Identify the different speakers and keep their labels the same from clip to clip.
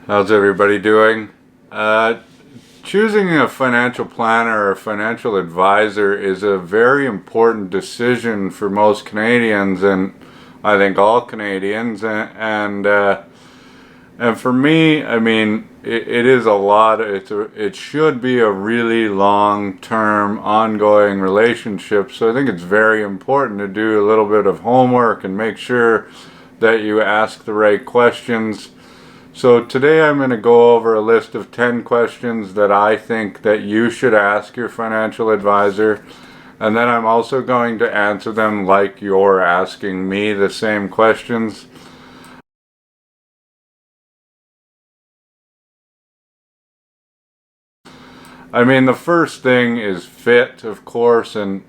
Speaker 1: How's everybody doing? Choosing a financial planner or a financial advisor is a very important decision for most Canadians, and I think all Canadians. And for me, I mean, it is a lot. It should be a really long-term, ongoing relationship. So I think it's very important to do a little bit of homework and make sure that you ask the right questions. So today I'm going to go over a list of 10 questions that I think that you should ask your financial advisor. And then I'm also going to answer them like you're asking me the same questions. I mean, the first thing is fit, of course, and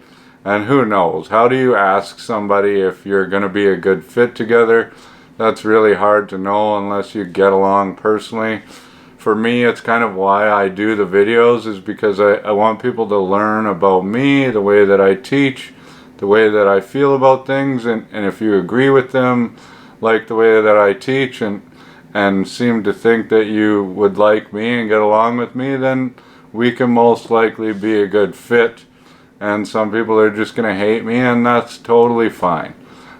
Speaker 1: who knows? How do you ask somebody if you're going to be a good fit together? That's really hard to know unless you get along personally. For me, it's kind of why I do the videos, is because I want people to learn about me, the way that I teach, the way that I feel about things, and if you agree with them, like the way that I teach, and seem to think that you would like me and get along with me, then we can most likely be a good fit. And some people are just going to hate me, and that's totally fine.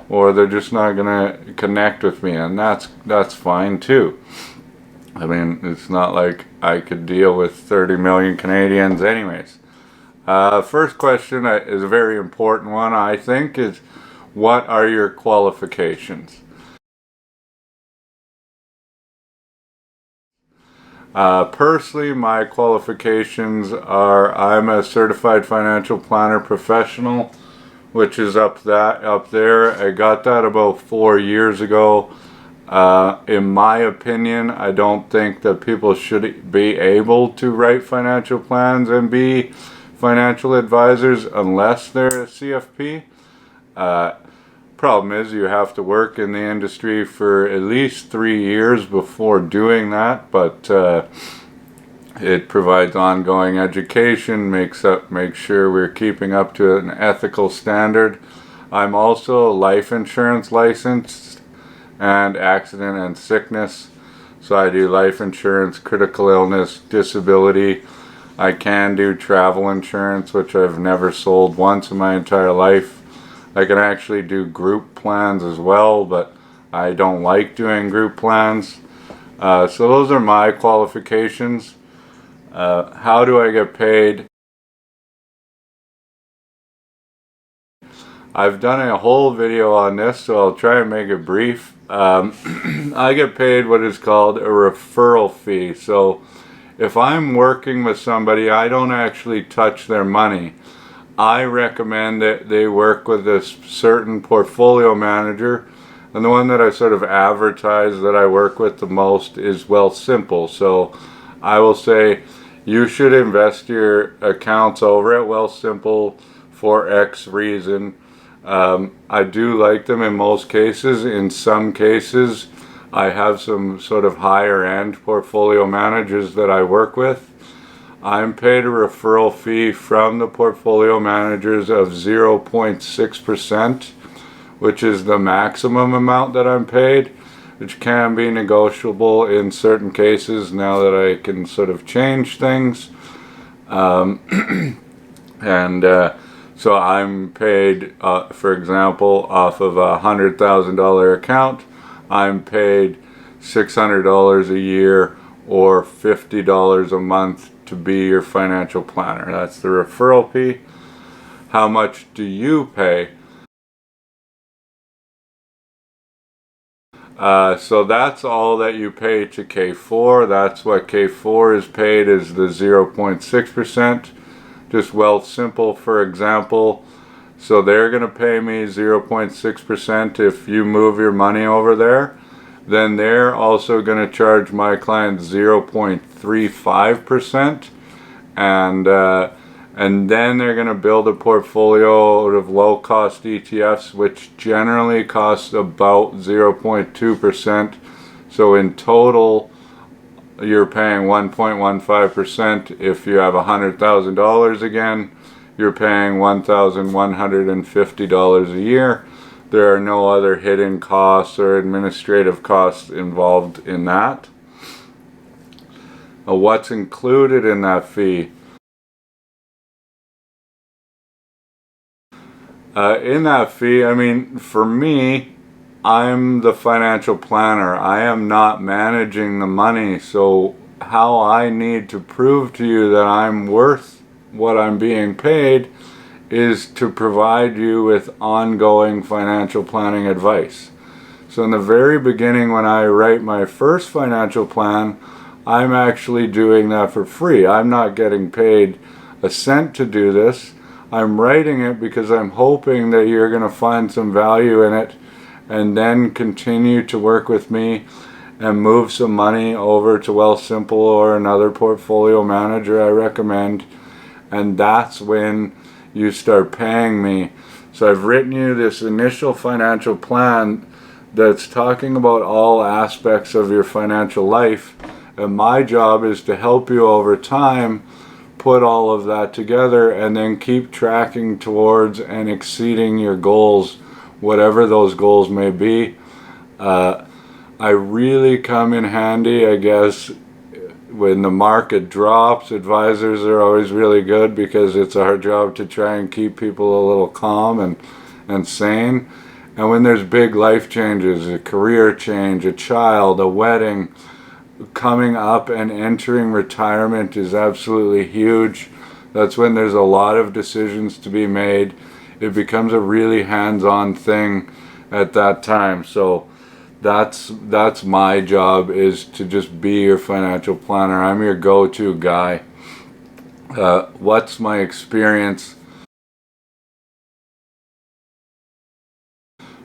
Speaker 1: Or they're just not going to connect with me, and that's fine too. I mean, it's not like I could deal with 30 million Canadians anyways. First question is a very important one, I think, is what are your qualifications? Personally, my qualifications are I'm a certified financial planner professional, which is up there. I got that about 4 years ago. In my opinion, I don't think that people should be able to write financial plans and be financial advisors unless they're a CFP. Problem is, you have to work in the industry for at least 3 years before doing that, but it provides ongoing education, makes sure we're keeping up to an ethical standard. I'm also life insurance licensed and accident and sickness. So I do life insurance, critical illness, disability. I can do travel insurance, which I've never sold once in my entire life. I can actually do group plans as well, but I don't like doing group plans. So those are my qualifications. How do I get paid? I've done a whole video on this, so I'll try and make it brief. I get paid what is called a referral fee. So if I'm working with somebody, I don't actually touch their money. I recommend that they work with a certain portfolio manager, and the one that I sort of advertise that I work with the most is Wealthsimple. So I will say you should invest your accounts over at Wealthsimple for X reason. I do like them in most cases. In some cases, I have some sort of higher end portfolio managers that I work with. I'm paid a referral fee from the portfolio managers of 0.6%, which is the maximum amount that I'm paid, which can be negotiable in certain cases now that I can sort of change things. So I'm paid, for example, off of a $100,000 account, I'm paid $600 a year or $50 a month to be your financial planner. That's the referral fee. How much do you pay? So that's all that you pay to K4. That's what K4 is paid, is the 0.6%. Just Wealthsimple, for example. So they're going to pay me 0.6% if you move your money over there. Then they're also going to charge my client 0.35%, and then they're going to build a portfolio of low-cost ETFs, which generally cost about 0.2%. So in total, you're paying 1.15%. If you have $100,000 again, you're paying $1,150 a year. There are no other hidden costs or administrative costs involved in that. what's included in that fee. In that fee, I mean, for me, I'm the financial planner. I am not managing the money, so how I need to prove to you that I'm worth what I'm being paid is to provide you with ongoing financial planning advice. So in the very beginning, when I write my first financial plan, I'm actually doing that for free. I'm not getting paid a cent to do this. I'm writing it because I'm hoping that you're going to find some value in it and then continue to work with me and move some money over to Wealthsimple or another portfolio manager I recommend. And that's when you start paying me. So I've written you this initial financial plan that's talking about all aspects of your financial life. And my job is to help you over time put all of that together and then keep tracking towards and exceeding your goals, whatever those goals may be. I really come in handy, I guess, when the market drops. Advisors are always really good because it's our job to try and keep people a little calm and sane. And when there's big life changes, a career change, a child, a wedding, coming up and entering retirement is absolutely huge. That's when there's a lot of decisions to be made. It becomes a really hands-on thing at that time. So that's my job, is to just be your financial planner. I'm your go-to guy. What's my experience?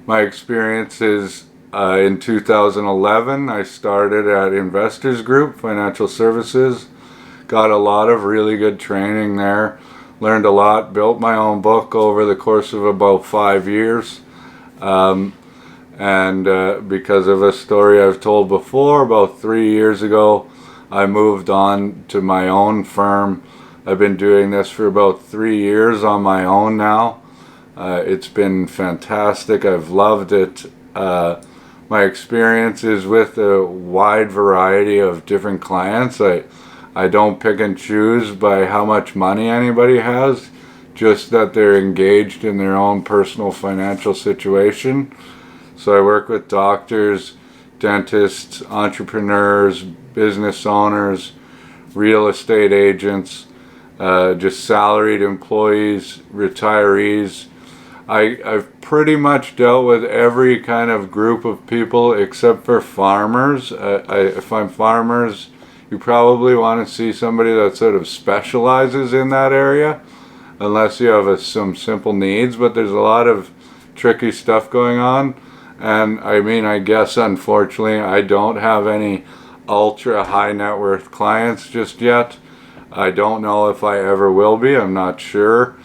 Speaker 1: My experience is in 2011, I started at Investors Group Financial Services. Got a lot of really good training there. Learned a lot. Built my own book over the course of about 5 years. Because of a story I've told before, about 3 years ago, I moved on to my own firm. I've been doing this for about 3 years on my own now. It's been fantastic. I've loved it. My experience is with a wide variety of different clients. I don't pick and choose by how much money anybody has, just that they're engaged in their own personal financial situation. So I work with doctors, dentists, entrepreneurs, business owners, real estate agents, just salaried employees, retirees. I've pretty much dealt with every kind of group of people except for farmers. If I'm farmers, you probably want to see somebody that sort of specializes in that area, unless you have some simple needs. But there's a lot of tricky stuff going on. And I mean, I guess unfortunately I don't have any ultra high net worth clients just yet. I don't know if I ever will be. I'm not sure.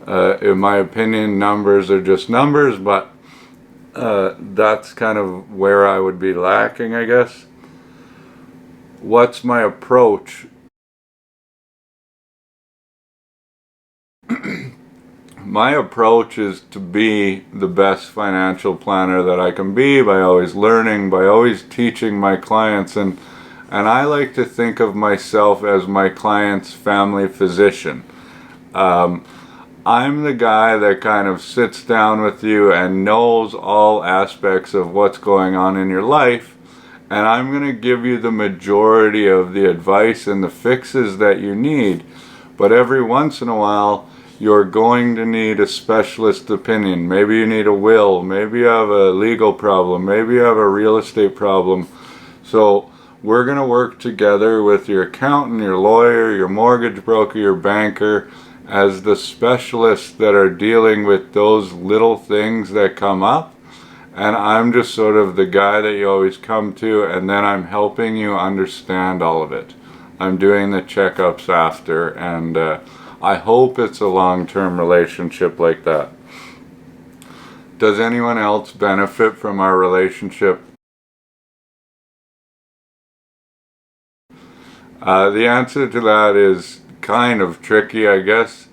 Speaker 1: In my opinion, numbers are just numbers, but that's kind of where I would be lacking, I guess. What's my approach? My approach is to be the best financial planner that I can be by always learning, by always teaching my clients, and I like to think of myself as my client's family physician. I'm the guy that kind of sits down with you and knows all aspects of what's going on in your life, and I'm going to give you the majority of the advice and the fixes that you need. But every once in a while, you're going to need a specialist opinion. Maybe you need a will, maybe you have a legal problem, maybe you have a real estate problem. So we're going to work together with your accountant, your lawyer, your mortgage broker, your banker, as the specialists that are dealing with those little things that come up. And I'm just sort of the guy that you always come to, and then I'm helping you understand all of it. I'm doing the checkups after, and I hope it's a long-term relationship like that. Does anyone else benefit from our relationship? The answer to that is kind of tricky, I guess.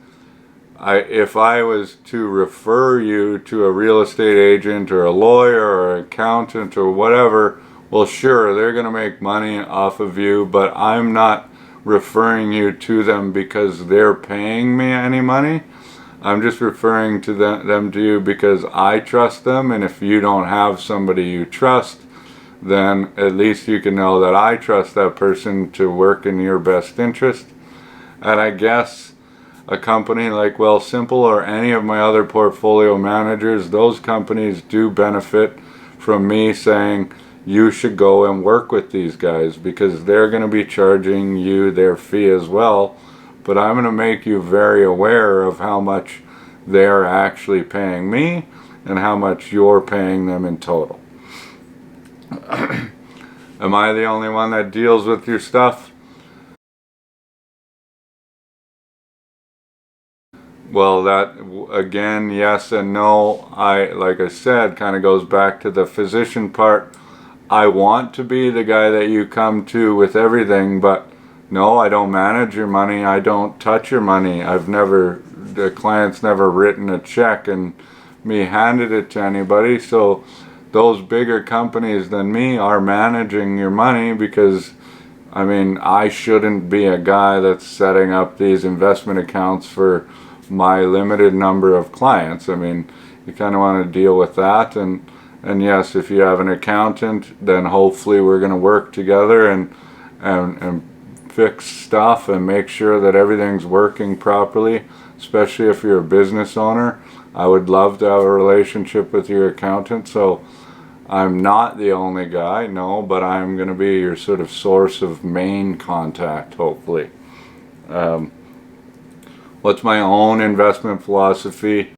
Speaker 1: If I was to refer you to a real estate agent or a lawyer or an accountant or whatever, well, sure, they're going to make money off of you, but I'm not referring you to them because they're paying me any money. I'm just referring to them to you because I trust them, and if you don't have somebody you trust, then at least you can know that I trust that person to work in your best interest. And I guess a company like Wealthsimple or any of my other portfolio managers, those companies do benefit from me saying you should go and work with these guys because they're going to be charging you their fee as well. But I'm going to make you very aware of how much they're actually paying me and how much you're paying them in total. Am I the only one that deals with your stuff? Well, that again, yes and no. Like I said, kind of goes back to the physician part. I want to be the guy that you come to with everything, but no, I don't manage your money. I don't touch your money. The client's never written a check and me handed it to anybody. So those bigger companies than me are managing your money because, I mean, I shouldn't be a guy that's setting up these investment accounts for my limited number of clients. I mean, you kind of want to deal with that. And yes, if you have an accountant, then hopefully we're going to work together and fix stuff and make sure that everything's working properly, especially if you're a business owner. I would love to have a relationship with your accountant. So I'm not the only guy, no, but I'm going to be your sort of source of main contact, hopefully. What's my own investment philosophy?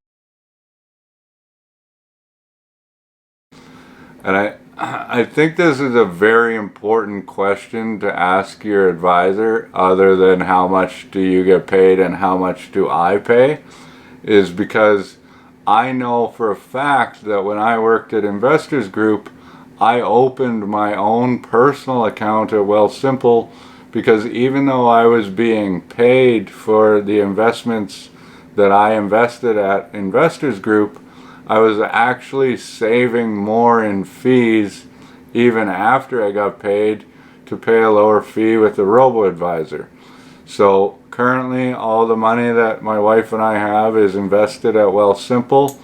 Speaker 1: And I think this is a very important question to ask your advisor, other than how much do you get paid and how much do I pay, is because I know for a fact that when I worked at Investors Group, I opened my own personal account at Wealthsimple because even though I was being paid for the investments that I invested at Investors Group, I was actually saving more in fees even after I got paid to pay a lower fee with the robo-advisor. So currently all the money that my wife and I have is invested at Wealthsimple.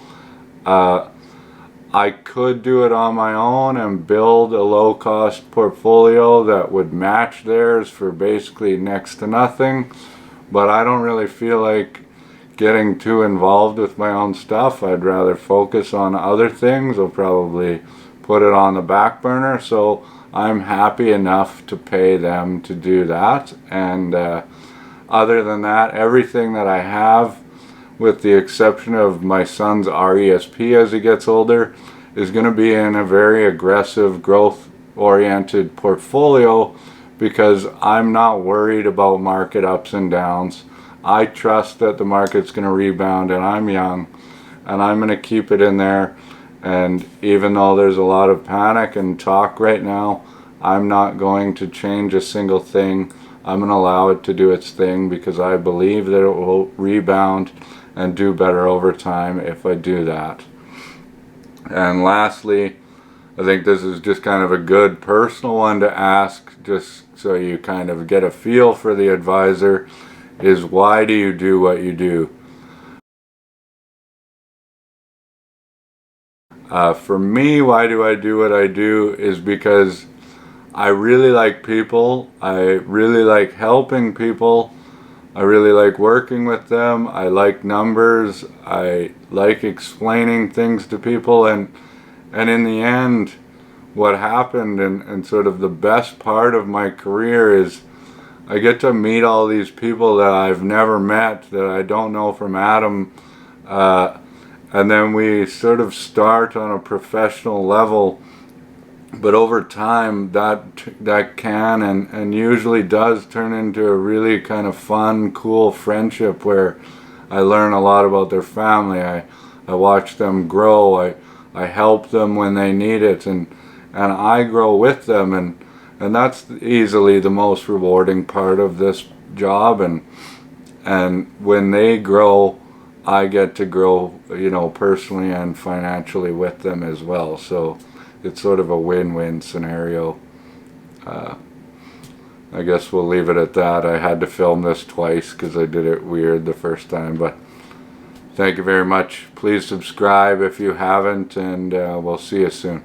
Speaker 1: I could do it on my own and build a low-cost portfolio that would match theirs for basically next to nothing, but I don't really feel like getting too involved with my own stuff. I'd rather focus on other things. I'll probably put it on the back burner, so I'm happy enough to pay them to do that. And other than that, everything that I have, with the exception of my son's RESP as he gets older, is going to be in a very aggressive growth-oriented portfolio because I'm not worried about market ups and downs. I trust that the market's going to rebound, and I'm young, and I'm going to keep it in there. And even though there's a lot of panic and talk right now, I'm not going to change a single thing. I'm going to allow it to do its thing because I believe that it will rebound and do better over time if I do that. And lastly, I think this is just kind of a good personal one to ask, just so you kind of get a feel for the advisor, is why do you do what you do? For me, why do I do what I do is because I really like people. I really like helping people. I really like working with them. I like numbers. I like explaining things to people. And in the end, what happened and sort of the best part of my career is I get to meet all these people that I've never met, that I don't know from Adam. And then we sort of start on a professional level. But over time, that can and usually does turn into a really kind of fun, cool friendship where I learn a lot about their family. I watch them grow. I help them when they need it, and I grow with them, and that's easily the most rewarding part of this job. And when they grow, I get to grow, personally and financially with them as well. So it's sort of a win-win scenario. I guess we'll leave it at that. I had to film this twice because I did it weird the first time, but thank you very much. Please subscribe if you haven't, and we'll see you soon.